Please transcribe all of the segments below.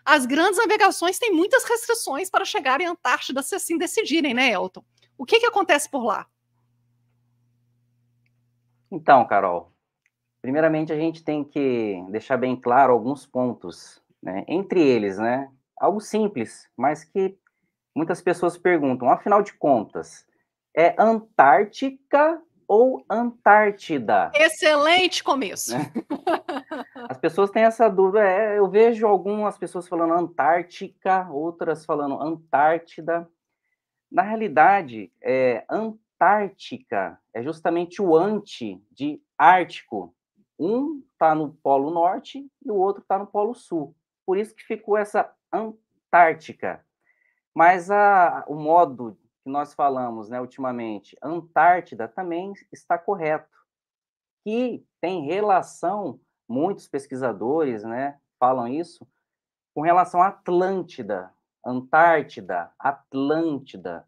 as grandes navegações têm muitas restrições para chegarem à Antártida, se assim decidirem, né, Elton? O que acontece por lá? Então, Carol, primeiramente a gente tem que deixar bem claro alguns pontos, né? Entre eles, né? Algo simples, mas que muitas pessoas perguntam, afinal de contas, é Antártica ou Antártida? Excelente começo. Né? As pessoas têm essa dúvida, eu vejo algumas pessoas falando Antártica, outras falando Antártida. Na realidade, Antártica é justamente o anti de Ártico. Um está no Polo Norte e o outro está no Polo Sul. Por isso que ficou essa Antártica. Mas o modo que nós falamos, né, ultimamente, Antártida, também está correto. Que tem relação, muitos pesquisadores, né, falam isso, com relação à Atlântida, Antártida, Atlântida.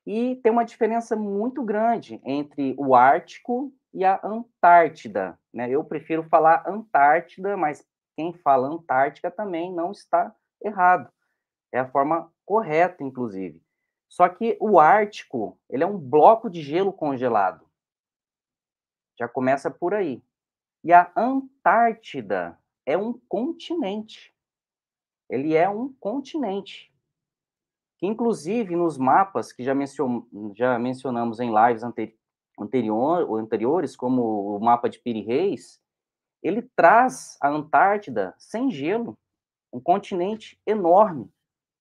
E tem uma diferença muito grande entre o Ártico e a Antártida, né? Eu prefiro falar Antártida, mas quem fala Antártica também não está errado. É a forma correta, inclusive. Só que o Ártico, ele é um bloco de gelo congelado. Já começa por aí. E a Antártida é um continente. Ele é um continente. Que, inclusive, nos mapas que já mencionamos em lives anteriores, como o mapa de Piri Reis, ele traz a Antártida sem gelo, um continente enorme,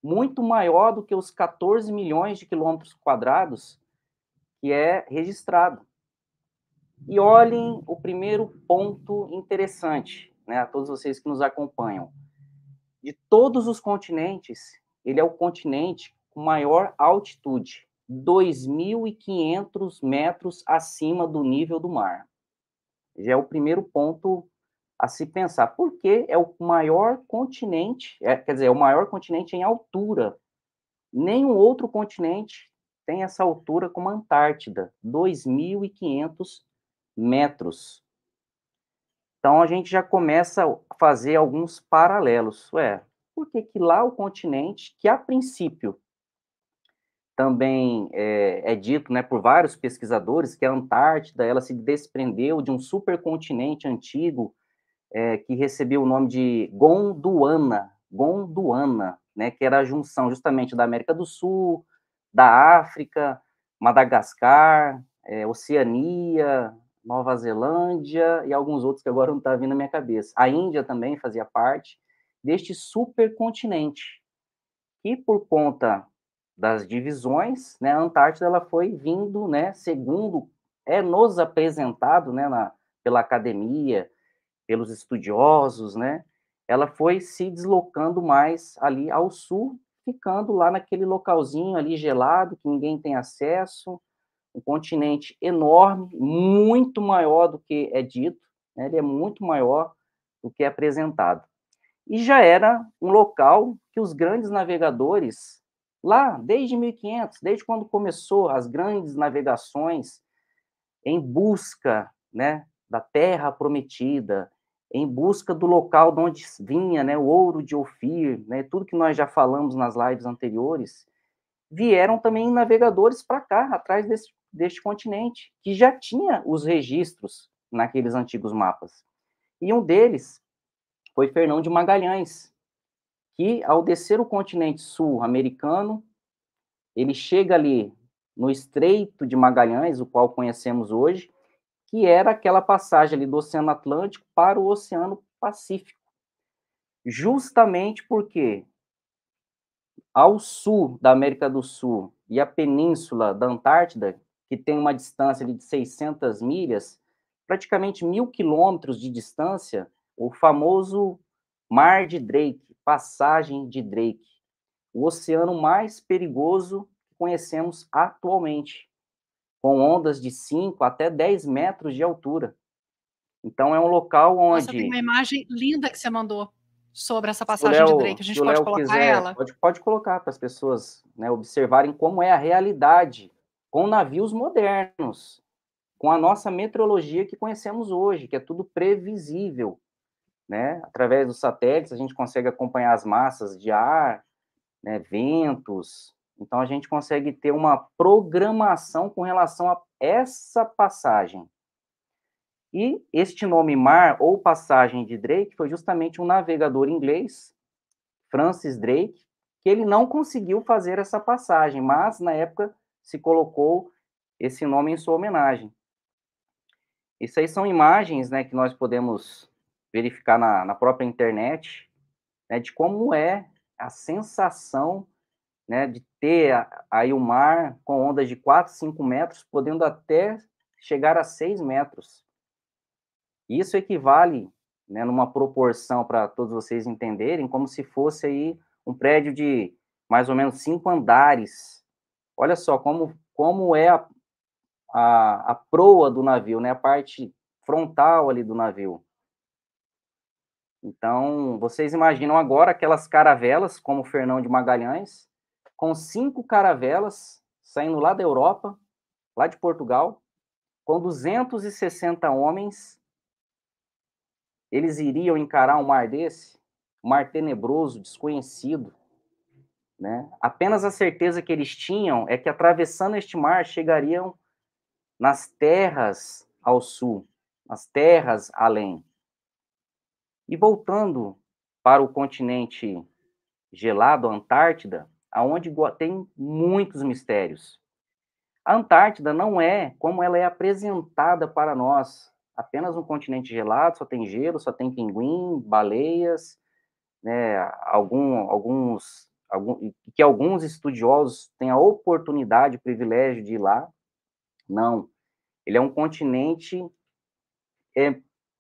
muito maior do que os 14 milhões de quilômetros quadrados que é registrado. E olhem o primeiro ponto interessante, né, a todos vocês que nos acompanham. De todos os continentes, ele é o continente com maior altitude, 2.500 metros acima do nível do mar. Já é o primeiro ponto a se pensar. Por que é o maior continente, quer dizer, é o maior continente em altura. Nenhum outro continente tem essa altura como a Antártida, 2.500 metros. Então a gente já começa a fazer alguns paralelos. Por que que lá o continente, que a princípio também é dito, né, por vários pesquisadores, que a Antártida ela se desprendeu de um supercontinente antigo que recebeu o nome de Gondwana, né, que era a junção justamente da América do Sul, da África, Madagascar, Oceania, Nova Zelândia e alguns outros que agora não está vindo na minha cabeça. A Índia também fazia parte deste supercontinente, que por conta das divisões, né, a Antártida ela foi vindo, né, segundo nos apresentado, né, pela academia, pelos estudiosos, né, ela foi se deslocando mais ali ao sul, ficando lá naquele localzinho ali gelado, que ninguém tem acesso, um continente enorme, muito maior do que é dito, né, ele é muito maior do que é apresentado. E já era um local que os grandes navegadores, lá desde 1500, desde quando começou as grandes navegações em busca, né, da terra prometida, em busca do local de onde vinha, né, o ouro de Ofir, né, tudo que nós já falamos nas lives anteriores, vieram também navegadores para cá, atrás deste continente, que já tinha os registros naqueles antigos mapas. E um deles foi Fernão de Magalhães, que ao descer o continente sul-americano, ele chega ali no Estreito de Magalhães, o qual conhecemos hoje, que era aquela passagem ali do Oceano Atlântico para o Oceano Pacífico. Justamente porque ao sul da América do Sul e a península da Antártida, que tem uma distância de 600 milhas, praticamente 1.000 quilômetros de distância, o famoso Mar de Drake, Passagem de Drake, o oceano mais perigoso que conhecemos atualmente, com ondas de 5 até 10 metros de altura. Então, é um local Nossa, eu tenho onde, uma imagem linda que você mandou sobre essa se o passagem de Léo, Drake. A se gente o pode Léo colocar quiser, ela? pode colocar para as pessoas, né, observarem como é a realidade com navios modernos, com a nossa meteorologia que conhecemos hoje, que é tudo previsível. né? Através dos satélites, a gente consegue acompanhar as massas de ar, né, ventos. Então, a gente consegue ter uma programação com relação a essa passagem. E este nome mar ou passagem de Drake foi justamente um navegador inglês, Francis Drake, que ele não conseguiu fazer essa passagem, mas na época se colocou esse nome em sua homenagem. Isso aí são imagens, né, que nós podemos verificar na própria internet, né, de como é a sensação, né, de ter aí o mar com ondas de 4, 5 metros, podendo até chegar a 6 metros. Isso equivale, né, numa proporção para todos vocês entenderem, como se fosse aí um prédio de mais ou menos 5 andares. Olha só como é a proa do navio, né, a parte frontal ali do navio. Então, vocês imaginam agora aquelas caravelas, como o Fernão de Magalhães, com 5 caravelas saindo lá da Europa, lá de Portugal, com 260 homens. Eles iriam encarar um mar desse, um mar tenebroso, desconhecido, né? Apenas a certeza que eles tinham é que atravessando este mar chegariam nas terras ao sul, nas terras além. E voltando para o continente gelado, a Antártida, aonde tem muitos mistérios. A Antártida não é como ela é apresentada para nós, apenas um continente gelado, só tem gelo, só tem pinguim, baleias, né, que alguns estudiosos têm a oportunidade, o privilégio de ir lá. Não, ele é um continente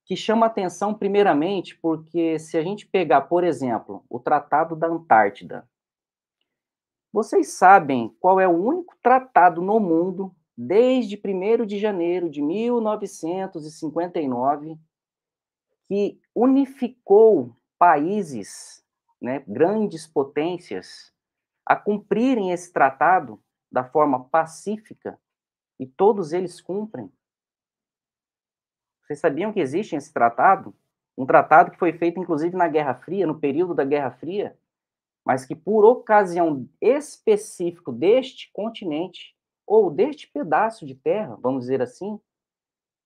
que chama atenção primeiramente porque se a gente pegar, por exemplo, o Tratado da Antártida, vocês sabem qual é o único tratado no mundo, desde 1º de janeiro de 1959, que unificou países, né, grandes potências, a cumprirem esse tratado da forma pacífica, e todos eles cumprem? Vocês sabiam que existe esse tratado? Um tratado que foi feito, inclusive, na Guerra Fria, no período da Guerra Fria, mas que, por ocasião específica deste continente, ou deste pedaço de terra, vamos dizer assim,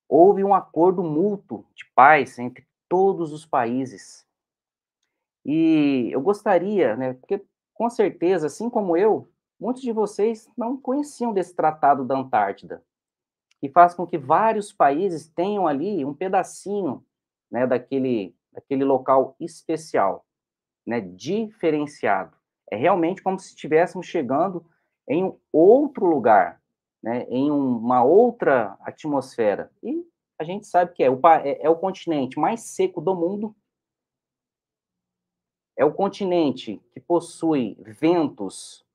houve um acordo mútuo de paz entre todos os países. E eu gostaria, né, porque com certeza, assim como eu, muitos de vocês não conheciam desse Tratado da Antártida, que faz com que vários países tenham ali um pedacinho, né, daquele local especial, né, diferenciado. É realmente como se estivéssemos chegando em um outro lugar, né, em uma outra atmosfera. E a gente sabe que é o continente mais seco do mundo, é o continente que possui ventos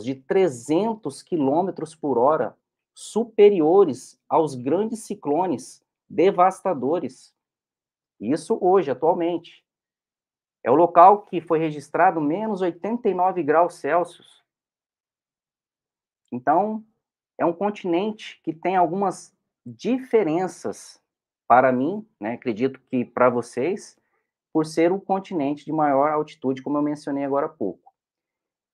de 300 quilômetros por hora, superiores aos grandes ciclones devastadores. Isso hoje, atualmente. É o local que foi registrado menos 89 graus Celsius. Então, é um continente que tem algumas diferenças para mim, né? Acredito que para vocês, por ser o continente de maior altitude, como eu mencionei agora há pouco.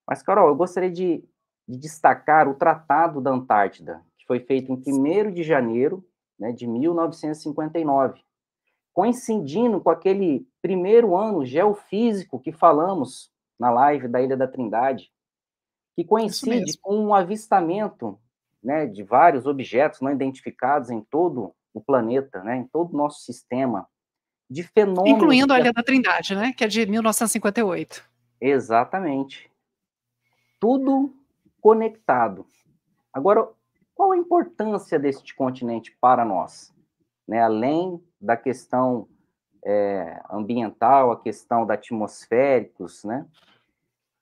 Mas, Carol, eu gostaria de destacar o Tratado da Antártida, que foi feito em 1º de janeiro, né, de 1959, coincidindo com aquele primeiro ano geofísico que falamos na live da Ilha da Trindade, que coincide com um avistamento, né, de vários objetos não identificados em todo o planeta, né, em todo o nosso sistema, de fenômenos... Incluindo a Ilha da Trindade, né, que é de 1958. Exatamente. Tudo conectado. Agora, qual a importância deste continente para nós? Né, além da questão ambiental, a questão da atmosféricos, né?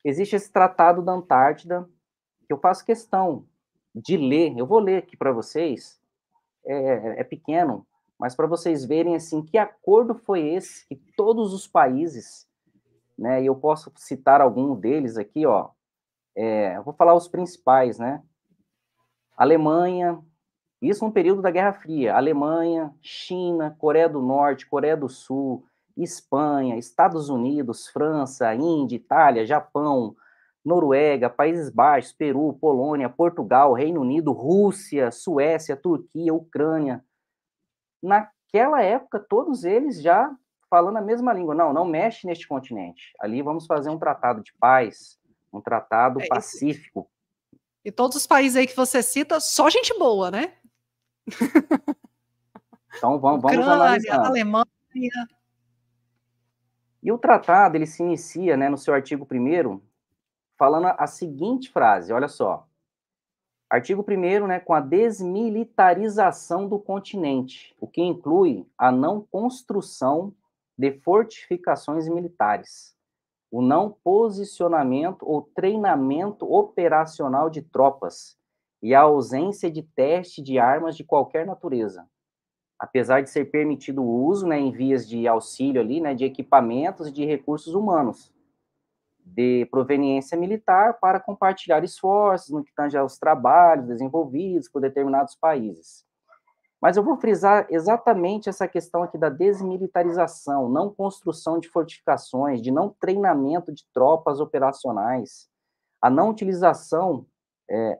Existe esse Tratado da Antártida, que eu faço questão de ler. Eu vou ler aqui para vocês, é pequeno, mas para vocês verem assim que acordo foi esse que todos os países, né? E eu posso citar algum deles aqui, ó. Eu vou falar os principais, né? Alemanha, isso no período da Guerra Fria. Alemanha, China, Coreia do Norte, Coreia do Sul, Espanha, Estados Unidos, França, Índia, Itália, Japão, Noruega, Países Baixos, Peru, Polônia, Portugal, Reino Unido, Rússia, Suécia, Turquia, Ucrânia. Naquela época, todos eles já falando a mesma língua. Não, não mexe neste continente. Ali vamos fazer um tratado de paz, um tratado pacífico. E todos os países aí que você cita, só gente boa, né? Então vamos Ucrânia, analisando. Alemanha. E o tratado, ele se inicia, né, no seu artigo 1º, falando a seguinte frase, olha só. Artigo 1º, né, com a desmilitarização do continente, o que inclui a não construção de fortificações militares, o não posicionamento ou treinamento operacional de tropas e a ausência de teste de armas de qualquer natureza. Apesar de ser permitido o uso, né, em vias de auxílio ali, né, de equipamentos e de recursos humanos de proveniência militar para compartilhar esforços no que tange aos trabalhos desenvolvidos por determinados países. Mas eu vou frisar exatamente essa questão aqui da desmilitarização, não construção de fortificações, de não treinamento de tropas operacionais, a não utilização,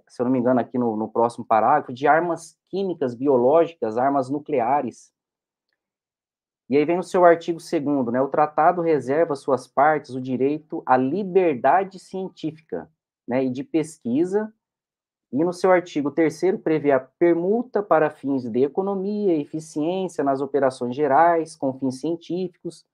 se eu não me engano aqui no próximo parágrafo, de armas químicas, biológicas, armas nucleares. E aí vem o seu artigo 2º, né? O tratado reserva às suas partes o direito à liberdade científica, né, e de pesquisa. E no seu artigo 3º prevê a permuta para fins de economia e eficiência nas operações gerais, com fins científicos,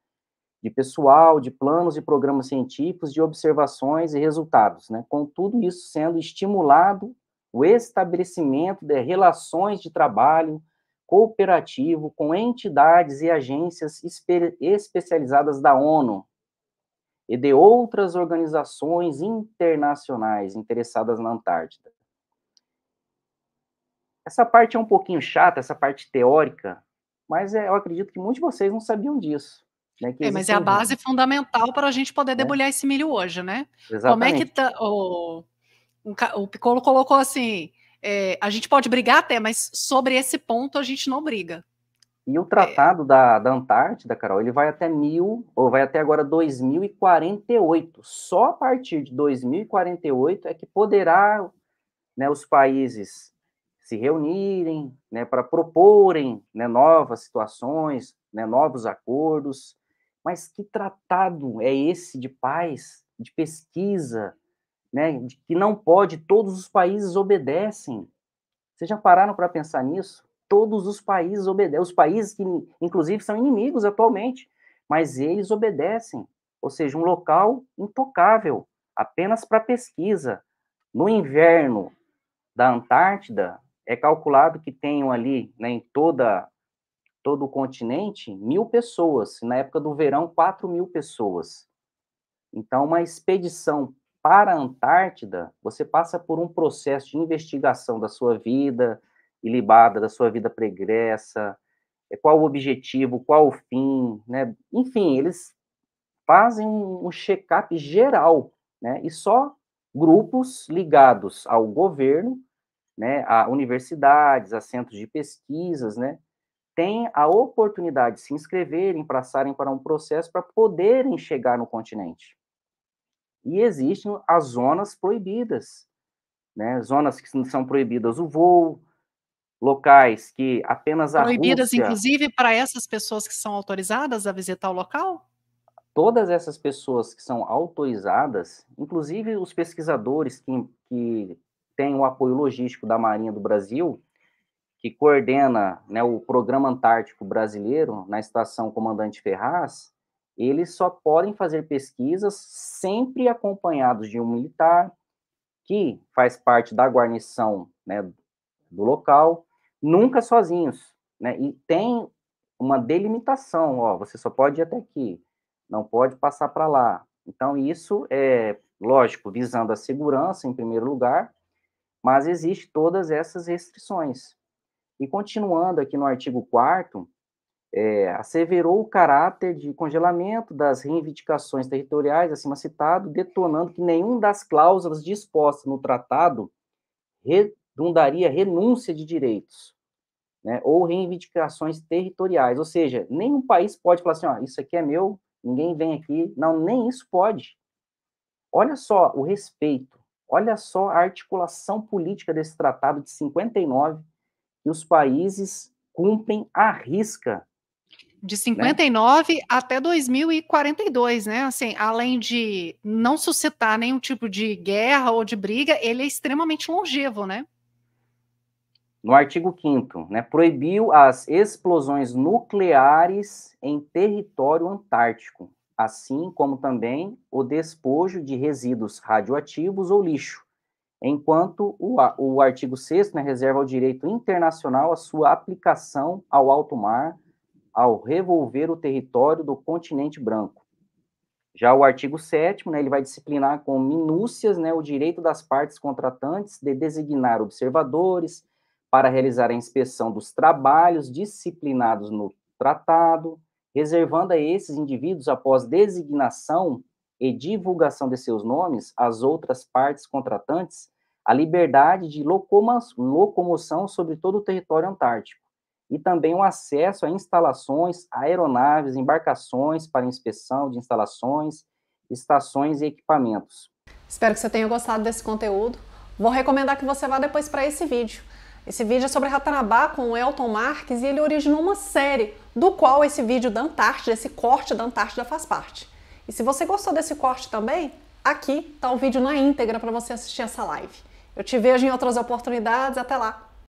de pessoal, de planos e programas científicos, de observações e resultados, né? Com tudo isso sendo estimulado o estabelecimento de relações de trabalho cooperativo com entidades e agências especializadas da ONU e de outras organizações internacionais interessadas na Antártida. Essa parte é um pouquinho chata, essa parte teórica, mas eu acredito que muitos de vocês não sabiam disso. Né, que Mas é a base fundamental para a gente poder debulhar esse milho hoje, né? Exatamente. Como é que o Piccolo colocou assim, a gente pode brigar até, mas sobre esse ponto a gente não briga. E o tratado da Antártida, Carol, ele vai até vai até agora 2048. Só a partir de 2048 é que poderá, né, os países se reunirem, né, para proporem, né, novas situações, né, novos acordos. Mas que tratado é esse de paz, de pesquisa, né, de que não pode, todos os países obedecem? Vocês já pararam para pensar nisso? Todos os países obedecem, os países que, inclusive, são inimigos atualmente, mas eles obedecem. Ou seja, um local intocável, apenas para pesquisa. No inverno da Antártida, é calculado que tenham ali, né, em todo o continente, 1.000 pessoas. Na época do verão, 4.000 pessoas. Então, uma expedição para a Antártida, você passa por um processo de investigação da sua vida ilibada, da sua vida pregressa, qual o objetivo, qual o fim, né? Enfim, eles fazem um check-up geral, né? E só grupos ligados ao governo, né, a universidades, a centros de pesquisas, né, têm a oportunidade de se inscreverem, passarem para um processo para poderem chegar no continente. E existem as zonas proibidas, né? Zonas que são proibidas o voo, locais que apenas a proibidas, Rússia... inclusive, para essas pessoas que são autorizadas a visitar o local? Todas essas pessoas que são autorizadas, inclusive os pesquisadores que têm o apoio logístico da Marinha do Brasil, que coordena, né, o Programa Antártico Brasileiro na Estação Comandante Ferraz, eles só podem fazer pesquisas sempre acompanhados de um militar que faz parte da guarnição, né, do local, nunca sozinhos, né, e tem uma delimitação, ó, você só pode ir até aqui, não pode passar para lá. Então, isso é, lógico, visando a segurança em primeiro lugar, mas existe todas essas restrições. E continuando aqui no artigo 4º, asseverou o caráter de congelamento das reivindicações territoriais acima citado, detonando que nenhum das cláusulas dispostas no tratado redundaria renúncia de direitos. né, ou reivindicações territoriais, ou seja, nenhum país pode falar assim, ó, isso aqui é meu, ninguém vem aqui, não, nem isso pode. Olha só o respeito, olha só a articulação política desse tratado de 59, que os países cumprem à risca. De 59 até 2042, né? Assim, além de não suscitar nenhum tipo de guerra ou de briga, ele é extremamente longevo, né? No artigo 5º, né, proibiu as explosões nucleares em território antártico, assim como também o despojo de resíduos radioativos ou lixo, enquanto o artigo 6º, né, reserva ao direito internacional a sua aplicação ao alto mar, ao revolver o território do continente branco. Já o artigo 7º, né, ele vai disciplinar com minúcias, né, o direito das partes contratantes de designar observadores para realizar a inspeção dos trabalhos disciplinados no tratado, reservando a esses indivíduos, após designação e divulgação de seus nomes, às outras partes contratantes, a liberdade de locomoção sobre todo o território antártico, e também o acesso a instalações, aeronaves, embarcações para inspeção de instalações, estações e equipamentos. Espero que você tenha gostado desse conteúdo. Vou recomendar que você vá depois para esse vídeo. Esse vídeo é sobre Ratanabá com o Elton Marques e ele originou uma série, do qual esse vídeo da Antártida, esse corte da Antártida faz parte. E se você gostou desse corte também, aqui está o vídeo na íntegra para você assistir essa live. Eu te vejo em outras oportunidades. Até lá!